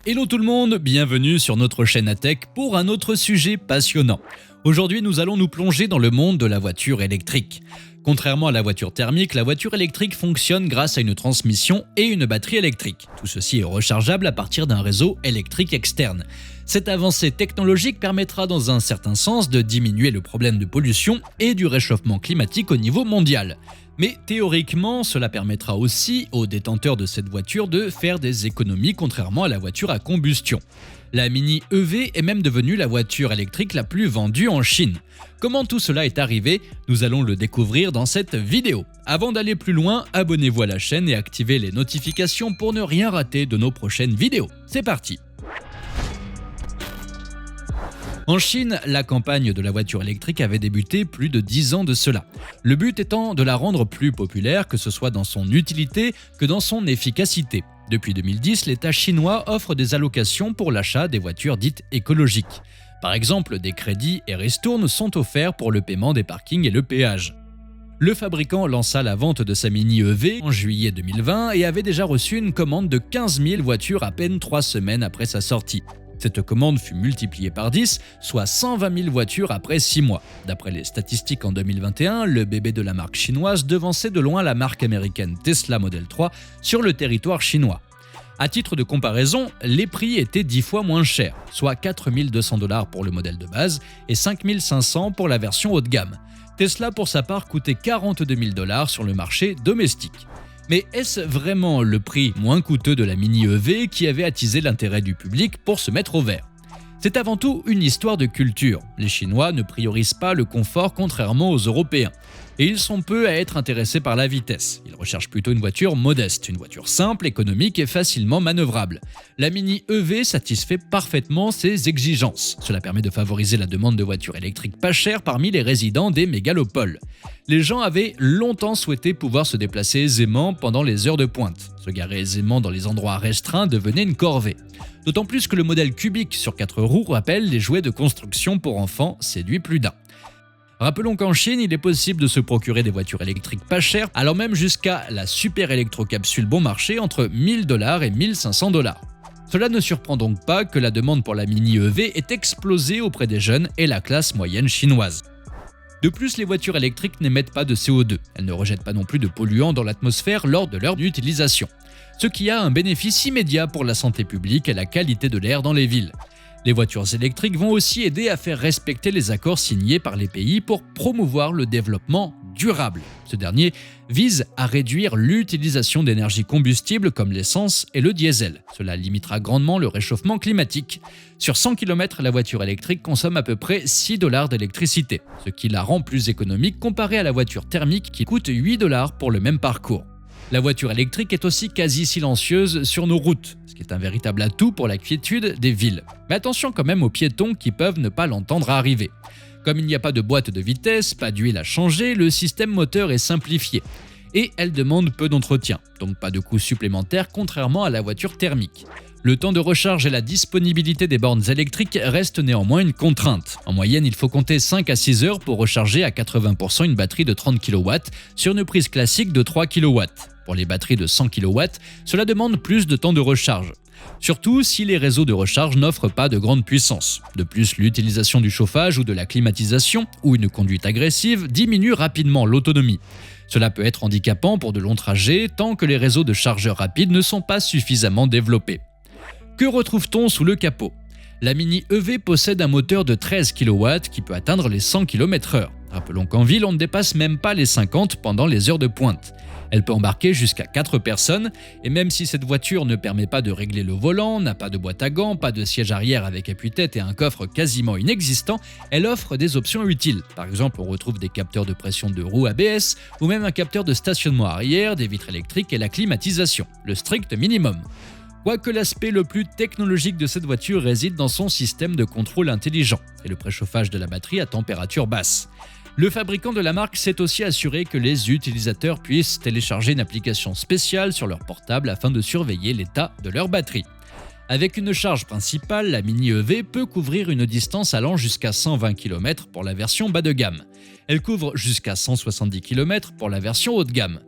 Hello tout le monde, bienvenue sur notre chaîne ATech pour un autre sujet passionnant. Aujourd'hui, nous allons nous plonger dans le monde de la voiture électrique. Contrairement à la voiture thermique, la voiture électrique fonctionne grâce à une transmission et une batterie électrique. Tout ceci est rechargeable à partir d'un réseau électrique externe. Cette avancée technologique permettra dans un certain sens de diminuer le problème de pollution et du réchauffement climatique au niveau mondial. Mais théoriquement, cela permettra aussi aux détenteurs de cette voiture de faire des économies contrairement à la voiture à combustion. La Mini EV est même devenue la voiture électrique la plus vendue en Chine. Comment tout cela est arrivé? Nous allons le découvrir dans cette vidéo. Avant d'aller plus loin, abonnez-vous à la chaîne et activez les notifications pour ne rien rater de nos prochaines vidéos. C'est parti! En Chine, la campagne de la voiture électrique avait débuté plus de 10 ans de cela. Le but étant de la rendre plus populaire, que ce soit dans son utilité que dans son efficacité. Depuis 2010, l'État chinois offre des allocations pour l'achat des voitures dites écologiques. Par exemple, des crédits et ristournes sont offerts pour le paiement des parkings et le péage. Le fabricant lança la vente de sa Mini EV en juillet 2020 et avait déjà reçu une commande de 15 000 voitures à peine 3 semaines après sa sortie. Cette commande fut multipliée par 10, soit 120 000 voitures après 6 mois. D'après les statistiques en 2021, le bébé de la marque chinoise devançait de loin la marque américaine Tesla Model 3 sur le territoire chinois. À titre de comparaison, les prix étaient 10 fois moins chers, soit 4 200 $ pour le modèle de base et 5 500 $ pour la version haut de gamme. Tesla, pour sa part, coûtait 42 000 $ sur le marché domestique. Mais est-ce vraiment le prix moins coûteux de la Mini EV qui avait attisé l'intérêt du public pour se mettre au vert? C'est avant tout une histoire de culture. Les Chinois ne priorisent pas le confort contrairement aux Européens. Et ils sont peu à être intéressés par la vitesse. Ils recherchent plutôt une voiture modeste, une voiture simple, économique et facilement manœuvrable. La Mini EV satisfait parfaitement ces exigences. Cela permet de favoriser la demande de voitures électriques pas chères parmi les résidents des mégalopoles. Les gens avaient longtemps souhaité pouvoir se déplacer aisément pendant les heures de pointe. Se garer aisément dans les endroits restreints devenait une corvée. D'autant plus que le modèle cubique sur 4 roues rappelle les jouets de construction pour enfants séduit plus d'un. Rappelons qu'en Chine, il est possible de se procurer des voitures électriques pas chères, allant même jusqu'à la super électrocapsule bon marché entre 1 000 $ et 1 500 $. Cela ne surprend donc pas que la demande pour la Mini EV ait explosé auprès des jeunes et la classe moyenne chinoise. De plus, les voitures électriques n'émettent pas de CO2. Elles ne rejettent pas non plus de polluants dans l'atmosphère lors de leur utilisation. Ce qui a un bénéfice immédiat pour la santé publique et la qualité de l'air dans les villes. Les voitures électriques vont aussi aider à faire respecter les accords signés par les pays pour promouvoir le développement durable. Ce dernier vise à réduire l'utilisation d'énergies combustibles comme l'essence et le diesel. Cela limitera grandement le réchauffement climatique. Sur 100 km, la voiture électrique consomme à peu près 6 $ d'électricité, ce qui la rend plus économique comparée à la voiture thermique qui coûte 8 $ pour le même parcours. La voiture électrique est aussi quasi silencieuse sur nos routes, ce qui est un véritable atout pour la quiétude des villes. Mais attention quand même aux piétons qui peuvent ne pas l'entendre arriver. Comme il n'y a pas de boîte de vitesse, pas d'huile à changer, le système moteur est simplifié. Et elle demande peu d'entretien, donc pas de coûts supplémentaires contrairement à la voiture thermique. Le temps de recharge et la disponibilité des bornes électriques restent néanmoins une contrainte. En moyenne, il faut compter 5 à 6 heures pour recharger à 80% une batterie de 30 kW sur une prise classique de 3 kW. Pour les batteries de 100 kW, cela demande plus de temps de recharge. Surtout si les réseaux de recharge n'offrent pas de grande puissance. De plus, l'utilisation du chauffage ou de la climatisation ou une conduite agressive diminue rapidement l'autonomie. Cela peut être handicapant pour de longs trajets tant que les réseaux de chargeurs rapides ne sont pas suffisamment développés. Que retrouve-t-on sous le capot? La Mini EV possède un moteur de 13 kW qui peut atteindre les 100 km/h. Rappelons qu'en ville, on ne dépasse même pas les 50 pendant les heures de pointe. Elle peut embarquer jusqu'à 4 personnes, et même si cette voiture ne permet pas de régler le volant, n'a pas de boîte à gants, pas de siège arrière avec appui-tête et un coffre quasiment inexistant, elle offre des options utiles. Par exemple, on retrouve des capteurs de pression de roues ABS, ou même un capteur de stationnement arrière, des vitres électriques et la climatisation, le strict minimum. Quoique l'aspect le plus technologique de cette voiture réside dans son système de contrôle intelligent et le préchauffage de la batterie à température basse. Le fabricant de la marque s'est aussi assuré que les utilisateurs puissent télécharger une application spéciale sur leur portable afin de surveiller l'état de leur batterie. Avec une charge principale, la Mini EV peut couvrir une distance allant jusqu'à 120 km pour la version bas de gamme. Elle couvre jusqu'à 170 km pour la version haut de gamme.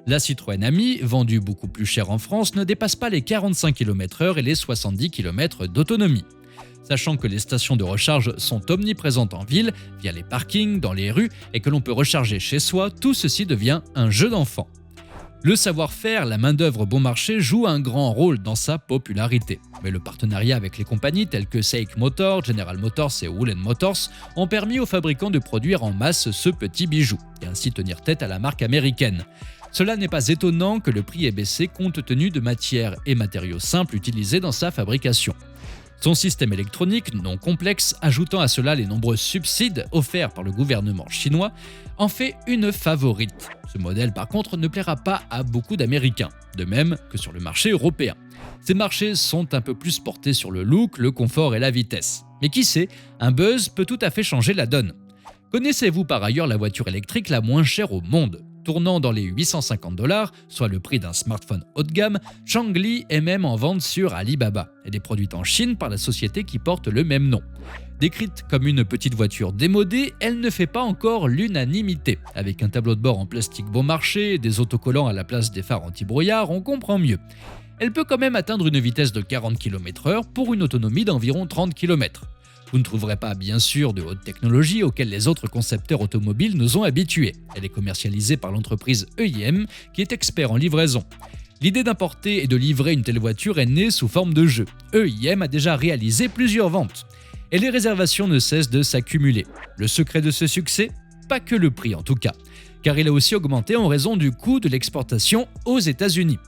La Citroën Ami, vendue beaucoup plus cher en France, ne dépasse pas les 45 km/h et les 70 km d'autonomie. Sachant que les stations de recharge sont omniprésentes en ville, via les parkings, dans les rues, et que l'on peut recharger chez soi, tout ceci devient un jeu d'enfant. Le savoir-faire, la main-d'œuvre bon marché joue un grand rôle dans sa popularité. Mais le partenariat avec les compagnies telles que SAIC Motors, General Motors et Woolen Motors ont permis aux fabricants de produire en masse ce petit bijou, et ainsi tenir tête à la marque américaine. Cela n'est pas étonnant que le prix ait baissé compte tenu de matières et matériaux simples utilisés dans sa fabrication. Son système électronique non complexe, ajoutant à cela les nombreux subsides offerts par le gouvernement chinois, en fait une favorite. Ce modèle par contre ne plaira pas à beaucoup d'Américains, de même que sur le marché européen. Ces marchés sont un peu plus portés sur le look, le confort et la vitesse. Mais qui sait, un buzz peut tout à fait changer la donne. Connaissez-vous par ailleurs la voiture électrique la moins chère au monde ? Tournant dans les 850 $, soit le prix d'un smartphone haut de gamme, Changli est même en vente sur Alibaba. Elle est produite en Chine par la société qui porte le même nom. Décrite comme une petite voiture démodée, elle ne fait pas encore l'unanimité. Avec un tableau de bord en plastique bon marché et des autocollants à la place des phares anti-brouillard, on comprend mieux. Elle peut quand même atteindre une vitesse de 40 km/h pour une autonomie d'environ 30 km. Vous ne trouverez pas bien sûr de haute technologie auxquelles les autres concepteurs automobiles nous ont habitués. Elle est commercialisée par l'entreprise EIM qui est expert en livraison. L'idée d'importer et de livrer une telle voiture est née sous forme de jeu. EIM a déjà réalisé plusieurs ventes. Et les réservations ne cessent de s'accumuler. Le secret de ce succès ? Pas que le prix en tout cas, car il a aussi augmenté en raison du coût de l'exportation aux États-Unis.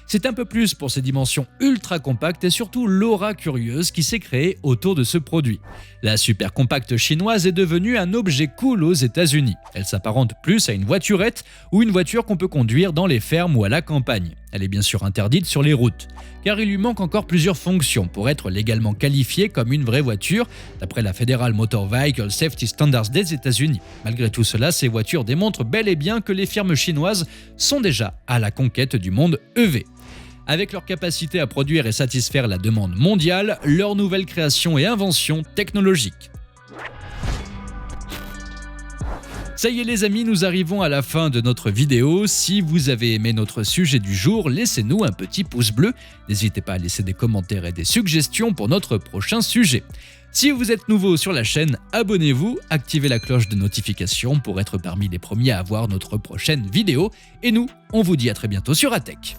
C'est un peu plus pour ses dimensions ultra compactes et surtout l'aura curieuse qui s'est créée autour de ce produit. La super compacte chinoise est devenue un objet cool aux États-Unis. Elle s'apparente plus à une voiturette ou une voiture qu'on peut conduire dans les fermes ou à la campagne. Elle est bien sûr interdite sur les routes, car il lui manque encore plusieurs fonctions pour être légalement qualifiée comme une vraie voiture, d'après la Federal Motor Vehicle Safety Standards des États-Unis. Malgré tout cela, ces voitures démontrent bel et bien que les firmes chinoises sont déjà à la conquête du monde EV. Avec leur capacité à produire et satisfaire la demande mondiale, leur nouvelle création et invention technologique. Ça y est les amis, nous arrivons à la fin de notre vidéo. Si vous avez aimé notre sujet du jour, laissez-nous un petit pouce bleu. N'hésitez pas à laisser des commentaires et des suggestions pour notre prochain sujet. Si vous êtes nouveau sur la chaîne, abonnez-vous, activez la cloche de notification pour être parmi les premiers à voir notre prochaine vidéo. Et nous, on vous dit à très bientôt sur ATech.